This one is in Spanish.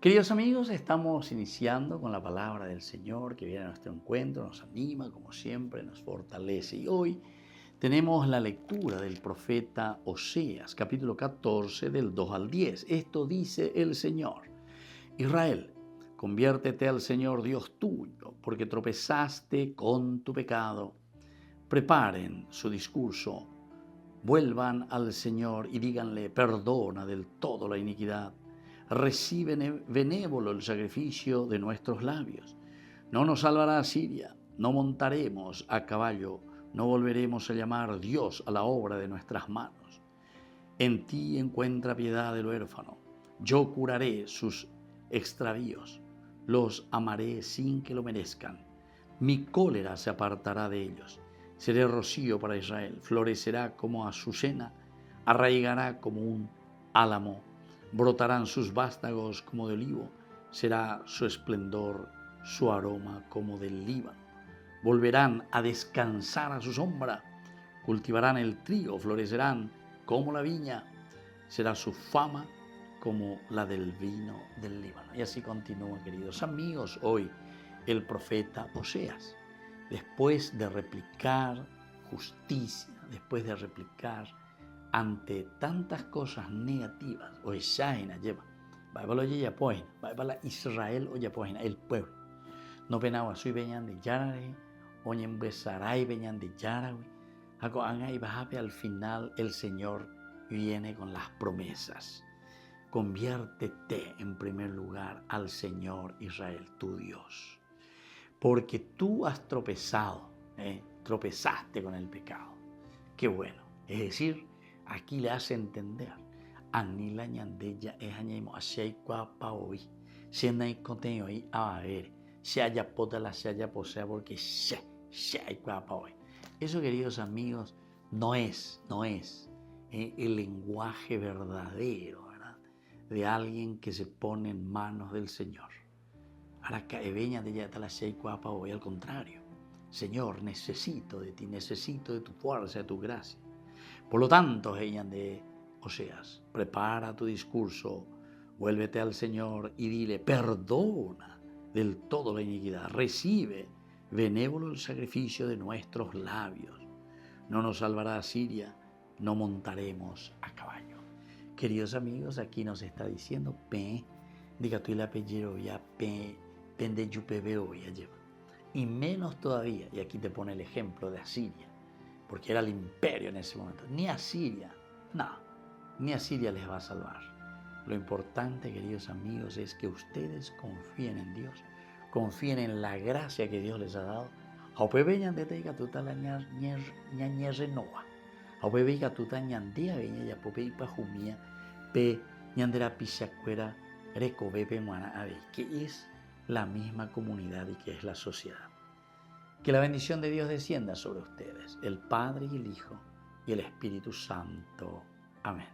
Queridos amigos, estamos iniciando con la palabra del Señor que viene a nuestro encuentro, nos anima, como siempre, nos fortalece. Y hoy tenemos la lectura del profeta Oseas, capítulo 14, del 2 al 10. Esto dice el Señor: Israel, conviértete al Señor Dios tuyo, porque tropezaste con tu pecado. Preparen su discurso, vuelvan al Señor y díganle: perdona del todo la iniquidad. Recibe benévolo el sacrificio de nuestros labios. No nos salvará Asiria, no montaremos a caballo, no volveremos a llamar Dios a la obra de nuestras manos. En ti encuentra piedad el huérfano. Yo curaré sus extravíos, los amaré sin que lo merezcan. Mi cólera se apartará de ellos. Seré rocío para Israel, florecerá como azucena, arraigará como un álamo, brotarán sus vástagos como de olivo, será su esplendor, su aroma como del Líbano. Volverán a descansar a su sombra, cultivarán el trigo, florecerán como la viña, será su fama como la del vino del Líbano. Y así continúa, queridos amigos, hoy el profeta Oseas, después de replicar justicia, después de replicar ante tantas cosas negativas, Oeshaina lleva, Baibalo Yapoina, Baibala Israel o Yapoina, el pueblo. No penaba soy veñan de Yarare, oñen besaray veñan de Yarawi, hago anga y bajape. Al final el Señor viene con las promesas. Conviértete en primer lugar al Señor Israel, tu Dios, porque tú has tropezado, tropezaste con el pecado. Qué bueno. Es decir, aquí le hace entender: Anila ñandeya es añaimo ashay cuapa hoy, siendo hay contenido ahí a ver, se haya pota la se haya posea porque se hay cuapa hoy. Eso, queridos amigos, no es el lenguaje verdadero, ¿verdad?, de alguien que se pone en manos del Señor. Ahora caeveña de ya la se cuapa hoy, al contrario. Señor, necesito de ti, necesito de tu fuerza, de tu gracia. Por lo tanto, de Oseas, prepara tu discurso, vuélvete al Señor y dile: perdona del todo la iniquidad, recibe benévolo el sacrificio de nuestros labios. No nos salvará Asiria, no montaremos a caballo. Queridos amigos, aquí nos está diciendo: diga tú la pellero ya, pende yupebeo ya lleva. Y menos todavía, y aquí te pone el ejemplo de Asiria, porque era el imperio en ese momento. Ni Asiria, ni Asiria les va a salvar. Lo importante, queridos amigos, es que ustedes confíen en Dios, confíen en la gracia que Dios les ha dado. Aupebeñan de teiga tuta la ñañerre noa. Aupebeña tuta ñandea veña ya popeipa jumia pe ñandera pichacuera recobepe muana ave, que es la misma comunidad y que es la sociedad. Que la bendición de Dios descienda sobre ustedes, el Padre y el Hijo y el Espíritu Santo. Amén.